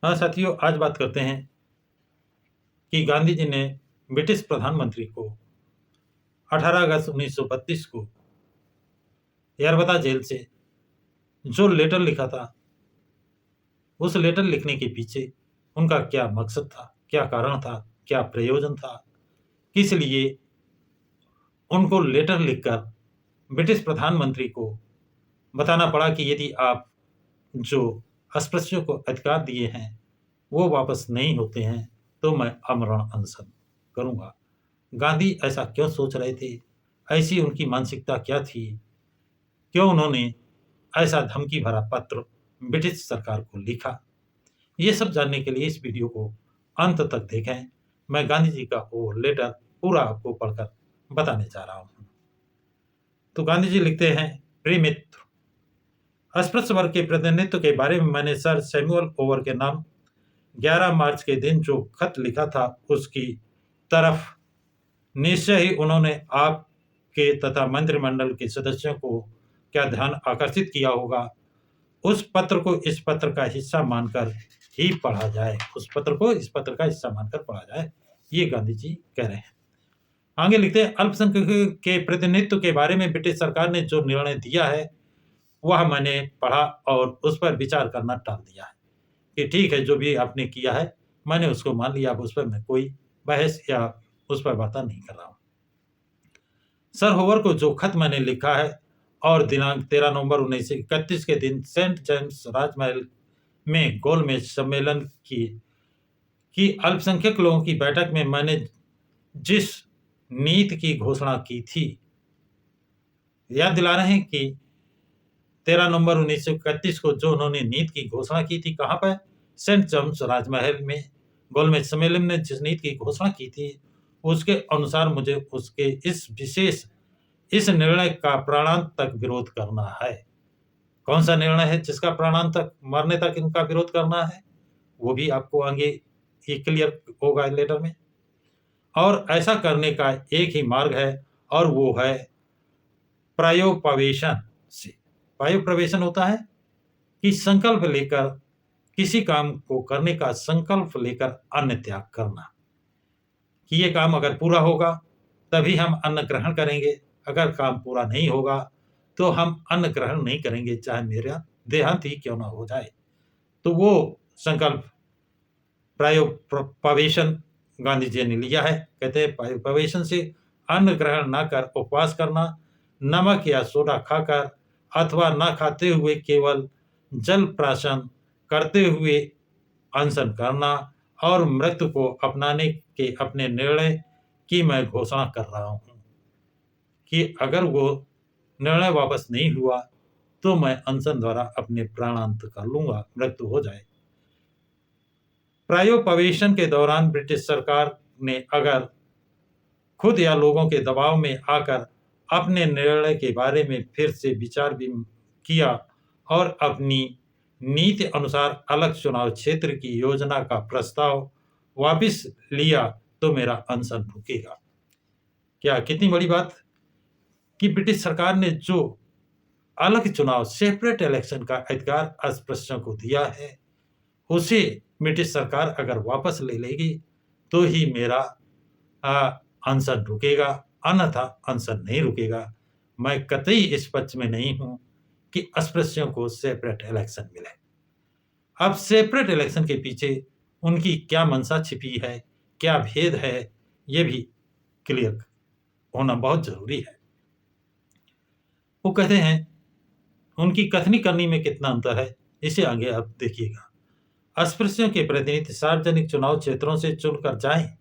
हाँ साथियों, आज बात करते हैं कि गांधी जी ने ब्रिटिश प्रधानमंत्री को 18 अगस्त 1932 को यरबदा जेल से जो लेटर लिखा था, उस लेटर लिखने के पीछे उनका क्या मकसद था, क्या कारण था, क्या प्रयोजन था, किस लिए उनको लेटर लिखकर ब्रिटिश प्रधानमंत्री को बताना पड़ा कि यदि आप जो अस्पृश्यों को अधिकार दिए हैं वो वापस नहीं होते हैं तो मैं आमरण अनशन करूंगा। गांधी ऐसा क्यों सोच रहे थे? ऐसी उनकी मानसिकता क्या थी? क्यों उन्होंने ऐसा धमकी भरा पत्र ब्रिटिश सरकार को लिखा? ये सब जानने के लिए इस वीडियो को अंत तक देखें। मैं गांधी जी का वो लेटर पूरा आपको पढ़कर बताने जा रहा हूं। तो गांधी जी लिखते हैं, प्रिय मित्र, अस्पृश्य वर्ग के प्रतिनिधित्व के बारे में मैंने सर सैमुअल ओवर के नाम 11 मार्च के दिन जो खत लिखा था उसकी तरफ निश्चय ही उन्होंने आपके तथा मंत्रिमंडल के सदस्यों को क्या ध्यान आकर्षित किया होगा। उस पत्र को इस पत्र का हिस्सा मानकर ही पढ़ा जाए। उस पत्र को इस पत्र का हिस्सा मानकर पढ़ा जाए, ये गांधी जी कह रहे हैं। आगे लिखते हैं, अल्पसंख्यकों के प्रतिनिधित्व के बारे में ब्रिटिश सरकार ने जो निर्णय दिया है वह मैंने पढ़ा और उस पर विचार करना टाल दिया है कि ठीक है, जो भी आपने किया है मैंने उसको मान लिया। अब उस पर मैं कोई बहस या उस पर वार्ता नहीं कर रहा हूं। सर होवर को जो खत मैंने लिखा है और दिनांक 13 नवंबर 1931 के दिन सेंट जेम्स राजमहल में गोलमेज सम्मेलन की अल्पसंख्यक लोगों की बैठक में मैंने जिस नीति की घोषणा की थी, याद दिला रहे हैं कि 13 नवंबर 1931 को जो उन्होंने नीति की घोषणा की थी, कहां पर? सेंट जेम्स राजमहल में गोलमेज सम्मेलन में जिस नीति की घोषणा की थी उसके अनुसार मुझे उसके इस निर्णय का प्राणांत तक विरोध करना है। कौन सा निर्णय है जिसका प्राणांत तक, मरने तक इनका विरोध करना है? वो भी आपको आगे ये क्लियर होगा लेटर में। और ऐसा करने का एक ही मार्ग है और वो है प्रायोपवेशन से। प्रायोपवेशन होता है कि संकल्प लेकर किसी काम को करने का संकल्प लेकर अन्न त्याग करना, कि ये काम अगर पूरा होगा तभी हम अन्न ग्रहण करेंगे, अगर काम पूरा नहीं होगा तो हम अन्न ग्रहण नहीं करेंगे, चाहे मेरा देहांत ही क्यों ना हो जाए। तो वो संकल्प प्रायोपवेशन गांधी जी ने लिया है। कहते हैं प्रायोपवेशन से अन्न ग्रहण ना कर उपवास करना, नमक या सोडा खाकर अथवा ना खाते हुए केवल जल प्राशन करते हुए अनशन करना और मृत्यु को अपनाने के अपने निर्णय की मैं घोषणा कर रहा हूं कि अगर वो निर्णय वापस नहीं हुआ तो मैं अनशन द्वारा अपने प्राणांत कर लूंगा, मृत्यु हो जाए। प्रायोपवेशन के दौरान ब्रिटिश सरकार ने अगर खुद या लोगों के दबाव में आकर अपने निर्णय के बारे में फिर से विचार भी किया और अपनी नीति अनुसार अलग चुनाव क्षेत्र की योजना का प्रस्ताव वापस लिया तो मेरा अनशन रुकेगा। क्या कितनी बड़ी बात कि ब्रिटिश सरकार ने जो अलग चुनाव, सेपरेट इलेक्शन का अधिकार अस्पृश्यों को दिया है, उसे ब्रिटिश सरकार अगर वापस ले लेगी तो ही मेरा अनशन रुकेगा, अन्यथा अनशन नहीं रुकेगा। मैं कतई इस पक्ष में नहीं हूं कि अस्पृश्यों को सेपरेट इलेक्शन मिले। अब सेपरेट इलेक्शन के पीछे उनकी क्या मंशा छिपी है, क्या भेद है, ये भी क्लियर होना बहुत जरूरी है। वो कहते हैं, उनकी कथनी करनी में कितना अंतर है इसे आगे आप देखिएगा। अस्पृश्यों के प्रतिनिधि सार्वजनिक चुनाव क्षेत्रों से चुनकर जाएं,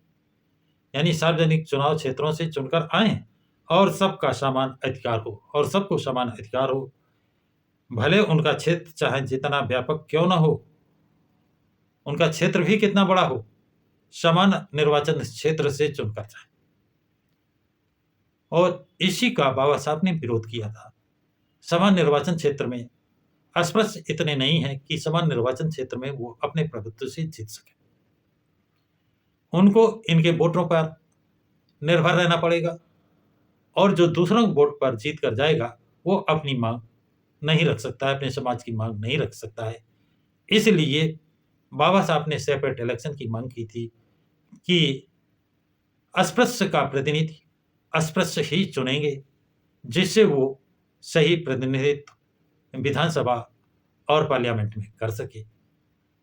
यानी सार्वजनिक चुनाव क्षेत्रों से चुनकर आए और सबका समान अधिकार हो, और सबको समान अधिकार हो, भले उनका क्षेत्र चाहे जितना व्यापक क्यों ना हो, उनका क्षेत्र भी कितना बड़ा हो, समान निर्वाचन क्षेत्र से चुनकर जाए। और इसी का बाबा साहब ने विरोध किया था। समान निर्वाचन क्षेत्र में अस्पृश्य इतने नहीं है कि समान निर्वाचन क्षेत्र में वो अपने प्रभुत्व से जीत सके। उनको इनके वोटों पर निर्भर रहना पड़ेगा और जो दूसरों के वोट पर जीत कर जाएगा वो अपनी मांग नहीं रख सकता है, अपने समाज की मांग नहीं रख सकता है। इसलिए बाबा साहब ने सेपरेट इलेक्शन की मांग की थी कि अस्पृश्य का प्रतिनिधि अस्पृश्य ही चुनेंगे, जिससे वो सही प्रतिनिधित्व विधानसभा और पार्लियामेंट में कर सके।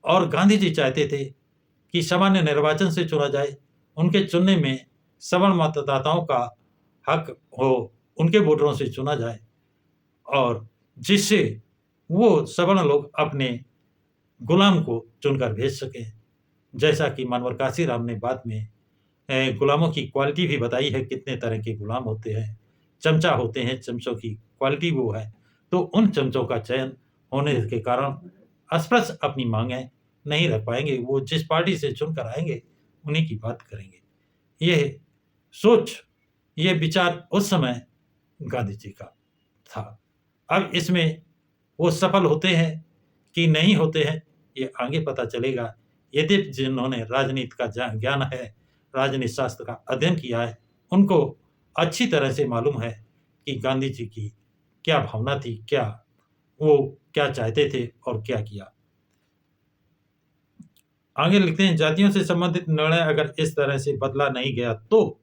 और गांधी जी चाहते थे कि सामान्य निर्वाचन से चुना जाए, उनके चुनने में सवर्ण मतदाताओं का हक हो, उनके वोटरों से चुना जाए और जिससे वो सवर्ण लोग अपने गुलाम को चुनकर भेज सकें। जैसा कि मानवर काशीराम ने बाद में गुलामों की क्वालिटी भी बताई है, कितने तरह के गुलाम होते हैं, चमचा होते हैं, चमचों की क्वालिटी वो है। तो उन चमचों का चयन होने के कारण अस्पृश्य अपनी मांगें नहीं रख पाएंगे, वो जिस पार्टी से चुनकर आएंगे उन्हीं की बात करेंगे। यह सोच, ये विचार उस समय गांधी जी का था। अब इसमें वो सफल होते हैं कि नहीं होते हैं, ये आगे पता चलेगा। यदि जिन्होंने राजनीति का ज्ञान है, राजनीति शास्त्र का अध्ययन किया है, उनको अच्छी तरह से मालूम है कि गांधी जी की क्या भावना थी, क्या वो क्या चाहते थे और क्या किया। आगे लिखते हैं, जातियों से संबंधित निर्णय अगर इस तरह से बदला नहीं गया तो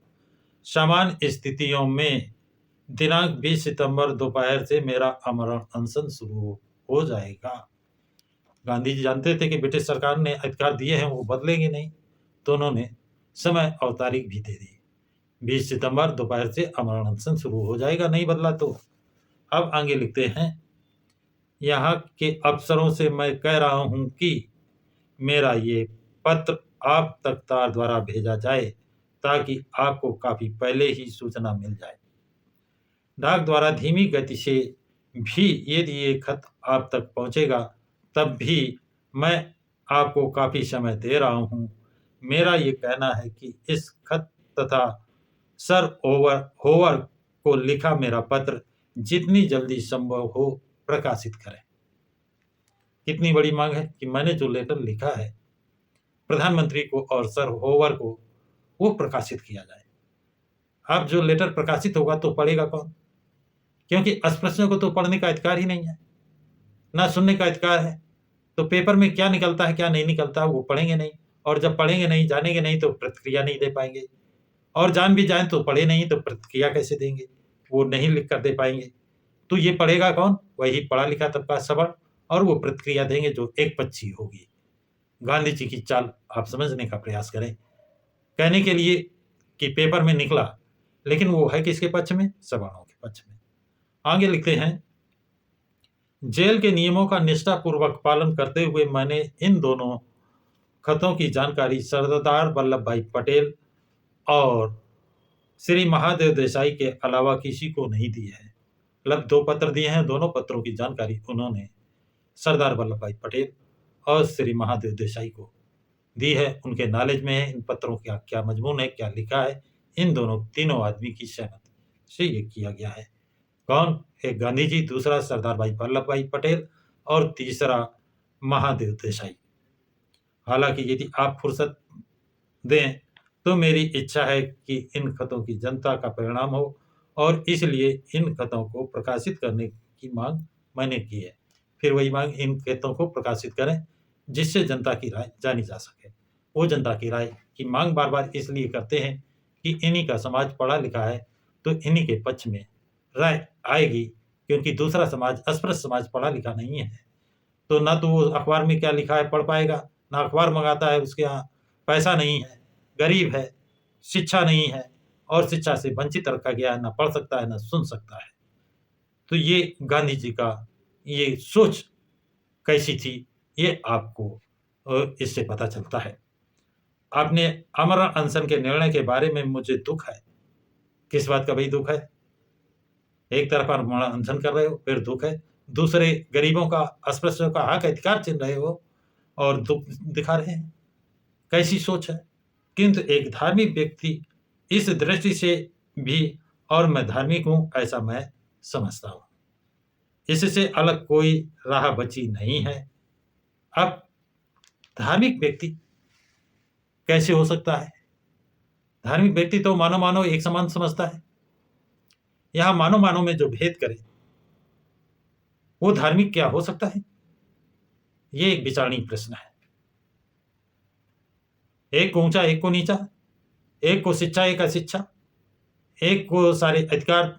सामान्य स्थितियों में दिनांक 20 सितंबर दोपहर से मेरा आमरण अनशन शुरू हो जाएगा। गांधी जी जानते थे कि ब्रिटिश सरकार ने अधिकार दिए हैं, वो बदलेंगे नहीं, तो उन्होंने समय और तारीख भी दे दी। 20 सितंबर दोपहर से आमरण अनशन शुरू हो जाएगा, नहीं बदला तो। अब आगे लिखते हैं, यहाँ के अफसरों से मैं कह रहा हूं कि मेरा ये पत्र आप तक तार द्वारा भेजा जाए ताकि आपको काफी पहले ही सूचना मिल जाए। डाक द्वारा धीमी गति से भी यदि ये खत आप तक पहुंचेगा तब भी मैं आपको काफी समय दे रहा हूं। मेरा ये कहना है कि इस खत तथा सर होवर को लिखा मेरा पत्र जितनी जल्दी संभव हो प्रकाशित करें। कितनी बड़ी मांग है कि मैंने जो लेटर लिखा है प्रधानमंत्री को और सर होवर को, वो प्रकाशित किया जाए। अब जो लेटर प्रकाशित होगा तो पढ़ेगा कौन? क्योंकि अस्पृश्यों को तो पढ़ने का अधिकार ही नहीं है, ना सुनने का अधिकार है। तो पेपर में क्या निकलता है क्या नहीं निकलता वो पढ़ेंगे नहीं, और जब पढ़ेंगे नहीं, जानेंगे नहीं, तो प्रतिक्रिया नहीं दे पाएंगे। और जान भी जाए तो पढ़े नहीं तो प्रतिक्रिया कैसे देंगे? वो नहीं लिख कर दे पाएंगे। तो ये पढ़ेगा कौन? वही पढ़ा लिखा तबका सवर्ण, और वो प्रतिक्रिया देंगे जो एक पक्षी होगी। गांधी जी की चाल आप समझने का प्रयास करें। कहने के लिए कि पेपर में निकला, लेकिन वो है किसके पक्ष में? सवर्णों के पक्ष में। आगे लिखते हैं, जेल के नियमों का निष्ठापूर्वक पालन करते हुए मैंने इन दोनों खतों की जानकारी सरदार वल्लभ भाई पटेल और श्री महादेव देसाई के अलावा किसी को नहीं दी है। मतलब 2 पत्र दिए हैं, दोनों पत्रों की जानकारी उन्होंने सरदार वल्लभ भाई पटेल और श्री महादेव देसाई को दी है। उनके नॉलेज में है इन पत्रों का क्या मजमून है, क्या लिखा है। इन तीनों आदमी की सहमति से ये किया गया है। कौन? एक गांधी जी, दूसरा सरदार भाई वल्लभ भाई पटेल और तीसरा महादेव देसाई। हालांकि यदि आप फुर्सत दें तो मेरी इच्छा है कि इन खतों की जनता का परिणाम हो, और इसलिए इन खतों को प्रकाशित करने की मांग मैंने की है। फिर वही मांग, इन खतों को प्रकाशित करें जिससे जनता की राय जानी जा सके। वो जनता की राय की मांग बार बार इसलिए करते हैं कि इन्हीं का समाज पढ़ा लिखा है, तो इन्हीं के पक्ष में राय आएगी, क्योंकि दूसरा समाज, अस्पृश्य समाज, पढ़ा लिखा नहीं है। तो ना तो वो अखबार में क्या लिखा है पढ़ पाएगा, ना अखबार मंगाता है, उसके यहाँ पैसा नहीं है, गरीब है, शिक्षा नहीं है, और शिक्षा से वंचित रखा गया है, ना पढ़ सकता है ना सुन सकता है। तो ये गांधी जी का ये सोच कैसी थी, ये आपको इससे पता चलता है। आपने आमरण अनशन के निर्णय के बारे में मुझे दुख है। किस बात का भाई दुख है? एक तरफ आमरण अनशन कर रहे हो, फिर दुख है। दूसरे गरीबों का, अस्पृश्यों का हक अधिकार छीन रहे हो और दुख दिखा रहे हैं। कैसी सोच है? किंतु एक धार्मिक व्यक्ति इस दृष्टि से भी, और मैं धार्मिक हूं ऐसा मैं समझता हूं, इससे अलग कोई राह बची नहीं है। अब धार्मिक व्यक्ति कैसे हो सकता है? धार्मिक व्यक्ति तो मानो मानो एक समान समझता है। यहां मानो मानो में जो भेद करे वो धार्मिक क्या हो सकता है? ये एक विचारणीय प्रश्न है। एक को ऊंचा एक को नीचा, एक को शिक्षा एक अशिक्षा, एक को सारे अधिकार,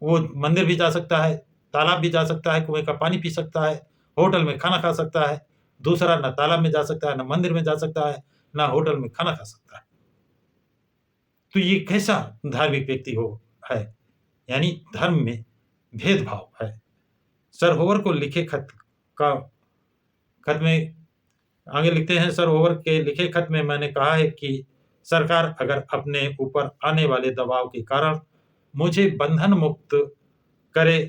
वो मंदिर भी जा सकता है, तालाब भी जा सकता है, कुएं का पानी पी सकता है, होटल में खाना खा सकता है। दूसरा न तालाब में जा सकता है, न मंदिर में जा सकता है, न होटल में खाना खा सकता है। तो ये कैसा धार्मिक व्यक्ति हो है? यानी धर्म में भेदभाव है। सर को लिखे खत में आगे लिखते हैं, सर के लिखे खत में मैंने कहा है कि सरकार अगर अपने ऊपर आने वाले दबाव के कारण मुझे बंधन मुक्त करे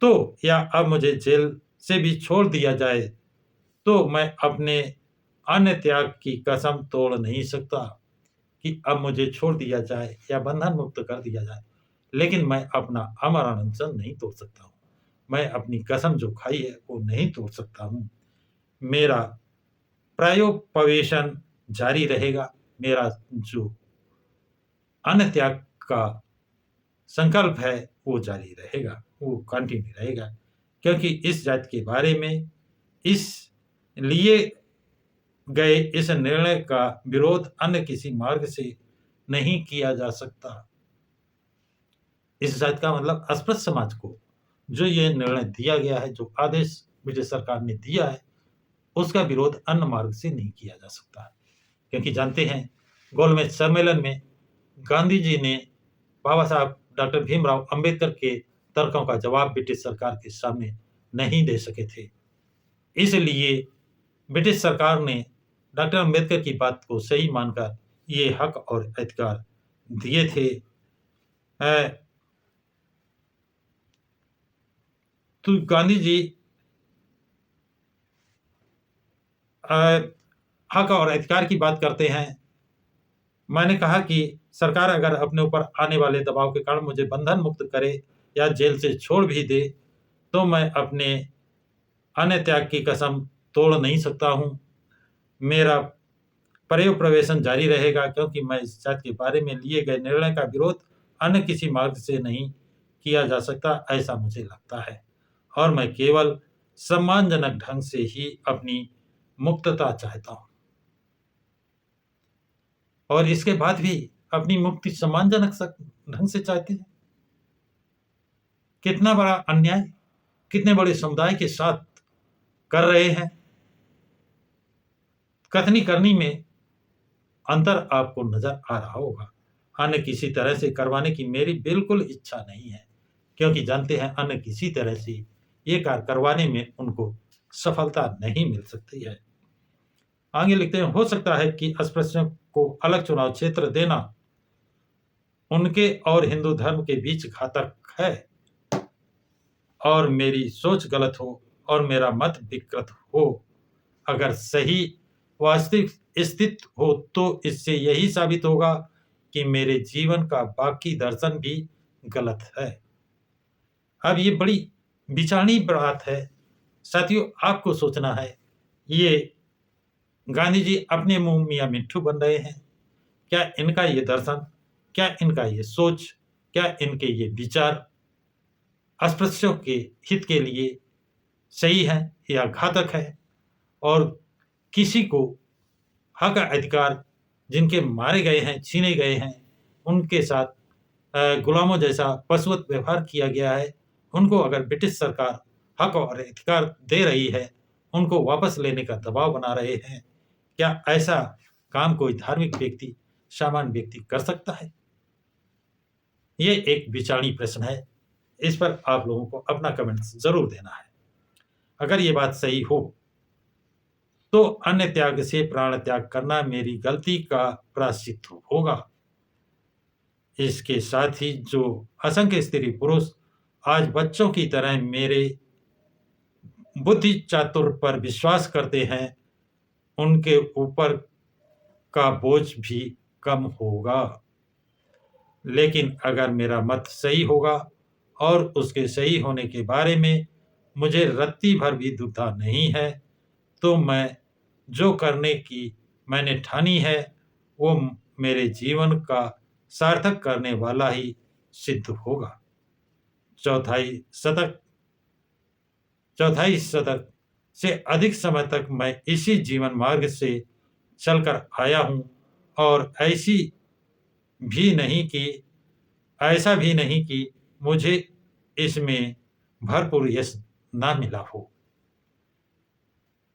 तो, या अब मुझे जेल से भी छोड़ दिया जाए तो मैं अपने अन्य त्याग की कसम तोड़ नहीं सकता कि अब मुझे छोड़ दिया जाए या बंधन मुक्त कर दिया जाए, लेकिन मैं अपना अमर अनशन नहीं तोड़ सकता हूँ। मैं अपनी कसम जो खाई है वो नहीं तोड़ सकता हूँ। मेरा प्रायोपवेशन जारी रहेगा। मेरा जो अन्य त्याग का संकल्प है वो जारी रहेगा, वो कंटिन्यू रहेगा, क्योंकि इस जाति के बारे में इस लिए गए इस निर्णय का विरोध अन्य किसी मार्ग से नहीं किया जा सकता। इस जाति का मतलब अस्पृश्य समाज को जो ये निर्णय दिया गया है, जो आदेश ब्रिटिश सरकार ने दिया है, उसका विरोध अन्य मार्ग से नहीं किया जा सकता है। क्योंकि जानते हैं, गोलमेज सम्मेलन में गांधी जी ने बाबा साहब डॉक्टर भीमराव अंबेडकर के तर्कों का जवाब ब्रिटिश सरकार के सामने नहीं दे सके थे। इसलिए ब्रिटिश सरकार ने डॉक्टर अंबेडकर की बात को सही मानकर ये हक और अधिकार दिए थे। तो गांधी जी हक और अधिकार की बात करते हैं। मैंने कहा कि सरकार अगर अपने ऊपर आने वाले दबाव के कारण मुझे बंधन मुक्त करे या जेल से छोड़ भी दे तो मैं अपने अन्य त्याग की कसम तोड़ नहीं सकता हूँ। मेरा प्रवेशन जारी रहेगा, क्योंकि मैं इस जाति के बारे में लिए गए निर्णय का विरोध अन्य किसी मार्ग से नहीं किया जा सकता, ऐसा मुझे लगता है। और मैं केवल सम्मानजनक ढंग से ही अपनी मुक्तता चाहता हूँ, और इसके बाद भी अपनी मुक्ति सम्मानजनक ढंग से चाहते हैं। कितना बड़ा अन्याय कितने बड़े समुदाय के साथ कर रहे हैं। कथनी करनी में अंतर आपको नजर आ रहा होगा। अन्य किसी तरह से करवाने की मेरी बिल्कुल इच्छा नहीं है, क्योंकि जानते हैं अन्य किसी तरह से ये कार्य करवाने में उनको सफलता नहीं मिल सकती है। आगे लिखते हैं, हो सकता है कि अस्पृश्यों को अलग चुनाव क्षेत्र देना उनके और हिंदू धर्म के बीच घातक है, और मेरी सोच गलत हो और मेरा मत विकृत हो। अगर सही वास्तविक स्थिति हो तो इससे यही साबित होगा कि मेरे जीवन का बाकी दर्शन भी गलत है। अब ये बड़ी विचारणी बात है साथियों, आपको सोचना है। ये गांधी जी अपने मुंह मियां मिट्ठू बन रहे हैं? क्या इनका ये दर्शन, क्या इनका ये सोच, क्या इनके ये विचार अस्पृश्यों के हित के लिए सही है या घातक है? और किसी को हक अधिकार जिनके मारे गए हैं, छीने गए हैं, उनके साथ गुलामों जैसा पशुवत व्यवहार किया गया है, उनको अगर ब्रिटिश सरकार हक और अधिकार दे रही है, उनको वापस लेने का दबाव बना रहे हैं, क्या ऐसा काम कोई धार्मिक व्यक्ति, सामान्य व्यक्ति कर सकता है? ये एक विचारणीय प्रश्न है। इस पर आप लोगों को अपना कमेंट जरूर देना है। अगर ये बात सही हो तो अन्य त्याग से प्राण त्याग करना मेरी गलती का प्रायश्चित होगा। इसके साथ ही जो असंख्य स्त्री पुरुष आज बच्चों की तरह मेरे बुद्धि चातुर्य पर विश्वास करते हैं, उनके ऊपर का बोझ भी कम होगा। लेकिन अगर मेरा मत सही होगा और उसके सही होने के बारे में मुझे रत्ती भर भी दुविधा नहीं है, तो मैं जो करने की मैंने ठानी है वो मेरे जीवन का सार्थक करने वाला ही सिद्ध होगा। चौथाई शतक से अधिक समय तक मैं इसी जीवन मार्ग से चलकर आया हूँ और ऐसा भी नहीं कि मुझे इसमें भरपूर यश ना मिला हो।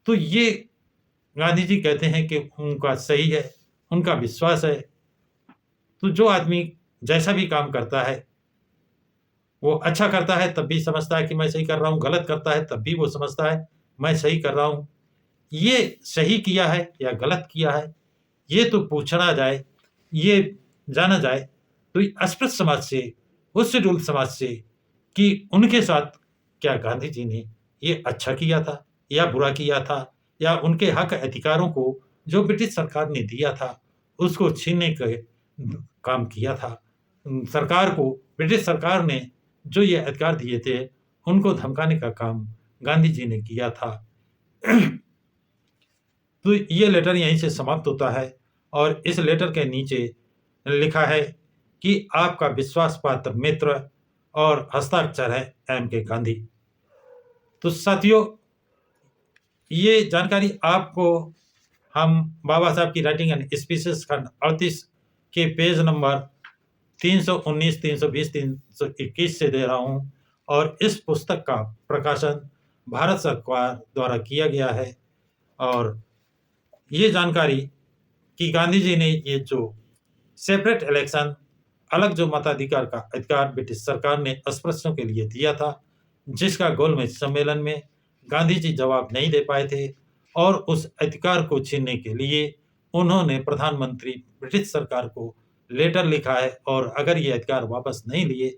तो ये गांधी जी कहते हैं कि उनका सही है, उनका विश्वास है। तो जो आदमी जैसा भी काम करता है, वो अच्छा करता है तब भी समझता है कि मैं सही कर रहा हूँ, गलत करता है तब भी वो समझता है मैं सही कर रहा हूँ। ये सही किया है या गलत किया है, ये तो पूछना जाए, ये जाना जाए तो अस्पृश्य समाज से, उस शेड्यूल समाज से कि उनके साथ क्या गांधी जी ने ये अच्छा किया था या बुरा किया था, या उनके हक अधिकारों को जो ब्रिटिश सरकार ने दिया था उसको छीनने का काम किया था। सरकार को, ब्रिटिश सरकार ने जो ये अधिकार दिए थे उनको धमकाने का काम गांधी जी ने किया था। तो ये लेटर यहीं से समाप्त होता है और इस लेटर के नीचे लिखा है कि आपका विश्वास पात्र मित्र और हस्ताक्षर है M.K. गांधी। तो साथियों, ये जानकारी आपको हम बाबा साहब की राइटिंग एंड स्पीचेस खंड 38 के पेज नंबर 319, 320, 321 से दे रहा हूं और इस पुस्तक का प्रकाशन भारत सरकार द्वारा किया गया है। और ये जानकारी कि गांधी जी ने ये जो सेपरेट इलेक्शन, अलग जो मताधिकार का अधिकार ब्रिटिश सरकार ने अस्पृश्यों के लिए दिया था, जिसका गोलमेज सम्मेलन में गांधी जी जवाब नहीं दे पाए थे और उस अधिकार को छीनने के लिए उन्होंने प्रधानमंत्री ब्रिटिश सरकार को लेटर लिखा है और अगर ये अधिकार वापस नहीं लिए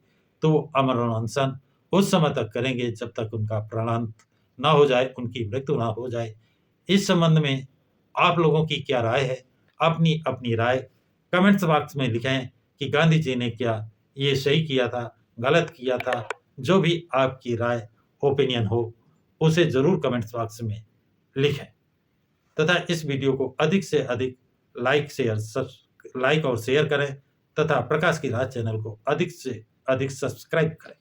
तो वो अमर अनशन उस समय तक करेंगे जब तक उनका प्राणांत ना हो जाए, उनकी मृत्यु ना हो जाए। इस संबंध में आप लोगों की क्या राय है? अपनी अपनी राय कमेंट्स बॉक्स में लिखें कि गांधी जी ने क्या ये सही किया था, गलत किया था। जो भी आपकी राय, ओपिनियन हो, उसे जरूर कमेंट्स बॉक्स में लिखें तथा इस वीडियो को अधिक से अधिक लाइक और शेयर करें तथा प्रकाश की राह चैनल को अधिक से अधिक सब्सक्राइब करें।